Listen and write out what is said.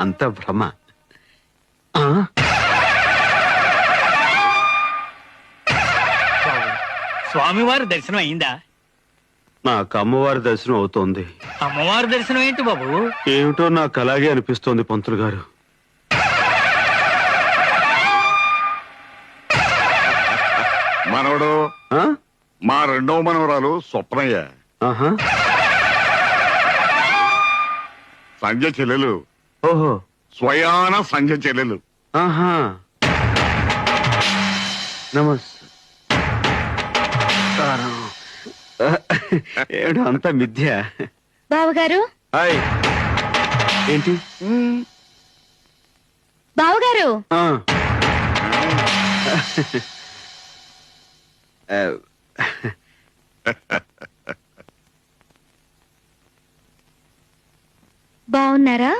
అంత భ్రమ. స్వామివారి దర్శనం అయిందా? నాకు అమ్మవారి దర్శనం అవుతోంది. అమ్మవారి దర్శనం ఏంటి బాబు? ఏమిటో నాకు అలాగే అనిపిస్తోంది పంతులు గారు. మనవడు మా రెండవ మనవరాలు స్వప్నయ్య, సంజయ్ చెల్లెలు. ఓహో, స్వయాన సంజయ్ చెల్లెలు. ఆహా, నమస్కారం. ఏమిటో అంతా మిథ్య. బావగారు, హాయ్. ఏంటి బావగారు? బావున్నారా?